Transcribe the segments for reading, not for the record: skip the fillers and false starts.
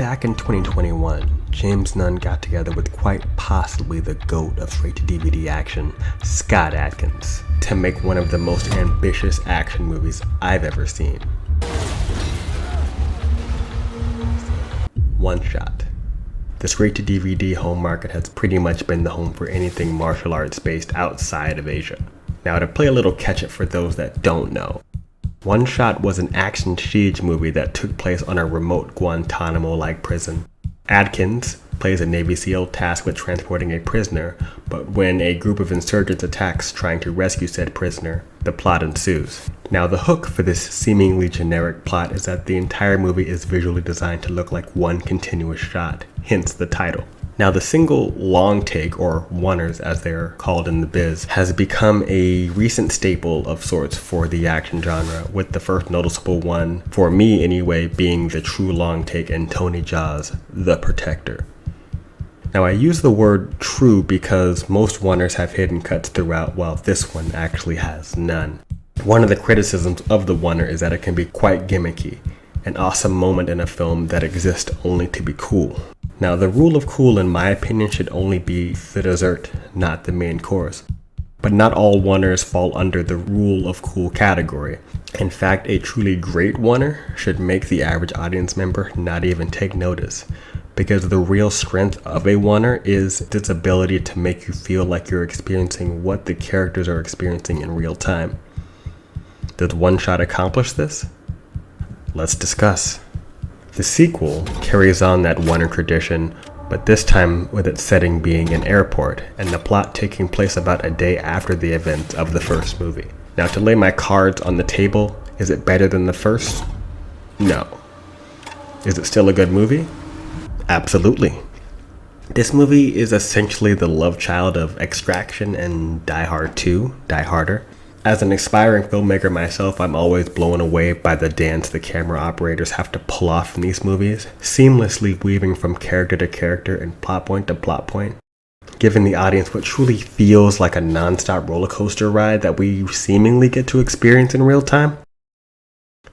back in 2021, James Nunn got together with quite possibly the GOAT of straight-to-DVD action, Scott Adkins, to make one of the most ambitious action movies I've ever seen. One Shot. The straight-to-DVD home market has pretty much been the home for anything martial arts based outside of Asia. Now, to play a little catch-up for those that don't know, One Shot was an action siege movie that took place on a remote Guantanamo-like prison. Adkins plays a Navy SEAL tasked with transporting a prisoner, but when a group of insurgents attacks trying to rescue said prisoner, the plot ensues. Now, the hook for this seemingly generic plot is that the entire movie is visually designed to look like one continuous shot, hence the title. Now, the single long take, or oneers as they're called in the biz, has become a recent staple of sorts for the action genre, with the first noticeable one, for me anyway, being the true long take in Tony Jaa's The Protector. Now, I use the word true because most oneers have hidden cuts throughout, while this one actually has none. One of the criticisms of the oneer is that it can be quite gimmicky, an awesome moment in a film that exists only to be cool. Now, the rule of cool, in my opinion, should only be the dessert, not the main course. But not all oneers fall under the rule of cool category. In fact, a truly great oneer should make the average audience member not even take notice, because the real strength of a oneer is its ability to make you feel like you're experiencing what the characters are experiencing in real time. Does One Shot accomplish this? Let's discuss. The sequel carries on that oneer tradition, but this time with its setting being an airport, and the plot taking place about a day after the events of the first movie. Now, to lay my cards on the table, is it better than the first? No. Is it still a good movie? Absolutely. This movie is essentially the love child of Extraction and Die Hard 2, Die Harder. As an aspiring filmmaker myself, I'm always blown away by the dance the camera operators have to pull off in these movies, seamlessly weaving from character to character and plot point to plot point, giving the audience what truly feels like a non-stop roller coaster ride that we seemingly get to experience in real time.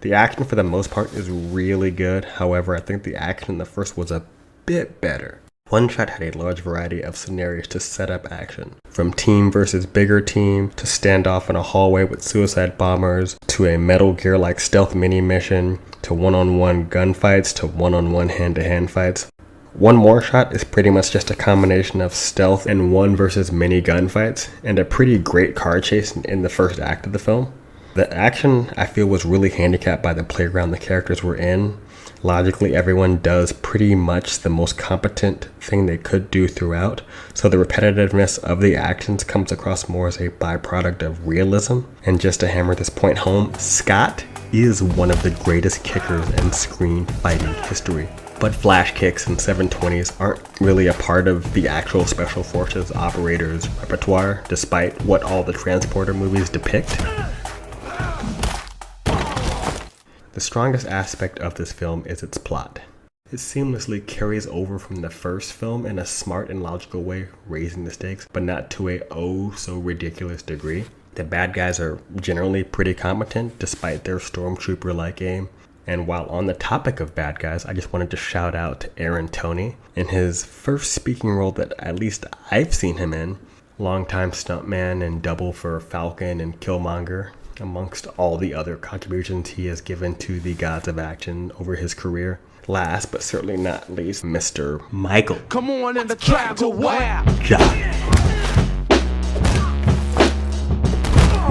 The action for the most part is really good, however, I think the action in the first was a bit better. One Shot had a large variety of scenarios to set up action, from team versus bigger team, to standoff in a hallway with suicide bombers, to a Metal Gear-like stealth mini-mission, to one-on-one gunfights, to one-on-one hand-to-hand fights. One More Shot is pretty much just a combination of stealth and one versus many gunfights, and a pretty great car chase in the first act of the film. The action, I feel, was really handicapped by the playground the characters were in. Logically, everyone does pretty much the most competent thing they could do throughout, so the repetitiveness of the actions comes across more as a byproduct of realism. And just to hammer this point home, Scott is one of the greatest kickers in screen fighting history. But flash kicks and 720s aren't really a part of the actual Special Forces operators' repertoire, despite what all the Transporter movies depict. The strongest aspect of this film is its plot. It seamlessly carries over from the first film in a smart and logical way, raising the stakes, but not to a oh-so-ridiculous degree. The bad guys are generally pretty competent, despite their stormtrooper-like aim. And while on the topic of bad guys, I just wanted to shout out to Aaron Toney in his first speaking role that at least I've seen him in. Longtime stuntman and double for Falcon and Killmonger, amongst all the other contributions he has given to the gods of action over his career. Last but certainly not least, Mr. Michael. Come on in the trap to where?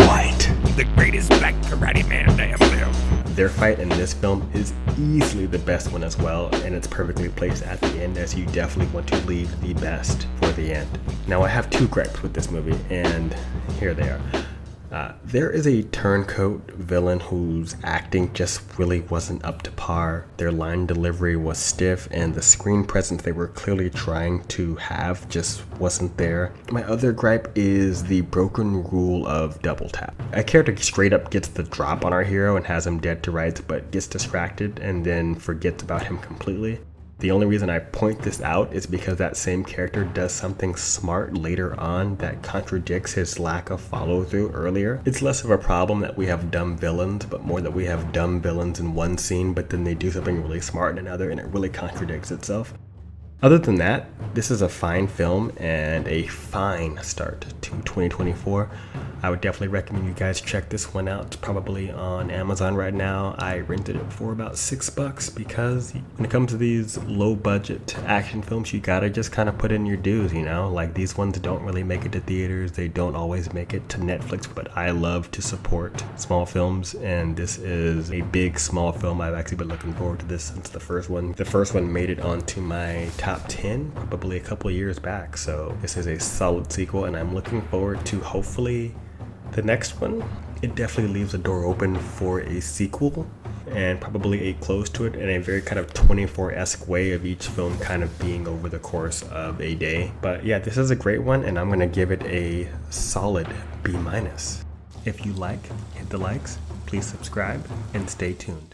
White. The greatest black karate man they ever lived. Their fight in this film is easily the best one as well, and it's perfectly placed at the end, as you definitely want to leave the best for the end. Now, I have two gripes with this movie, and here they are. There is a turncoat villain whose acting just really wasn't up to par. Their line delivery was stiff, and the screen presence they were clearly trying to have just wasn't there. My other gripe is the broken rule of double tap. A character straight up gets the drop on our hero and has him dead to rights, but gets distracted and then forgets about him completely. The only reason I point this out is because that same character does something smart later on that contradicts his lack of follow through earlier. It's less of a problem that we have dumb villains, but more that we have dumb villains in one scene, but then they do something really smart in another, and it really contradicts itself. Other than that, this is a fine film and a fine start to 2024. I would definitely recommend you guys check this one out. It's probably on Amazon right now. I rented it for about $6 because when it comes to these low budget action films, you gotta just kind of put in your dues, you know? Like, these ones don't really make it to theaters. They don't always make it to Netflix, but I love to support small films, and this is a big small film. I've actually been looking forward to this since the first one. The first one made it onto my top 10 probably a couple of years back, so this is a solid sequel, and I'm looking forward to hopefully the next one. It definitely leaves the door open for a sequel and probably a close to it in a very kind of 24-esque way of each film kind of being over the course of a day. But yeah, this is a great one, and I'm gonna give it a solid B-. If you like, hit the likes, please subscribe, and stay tuned.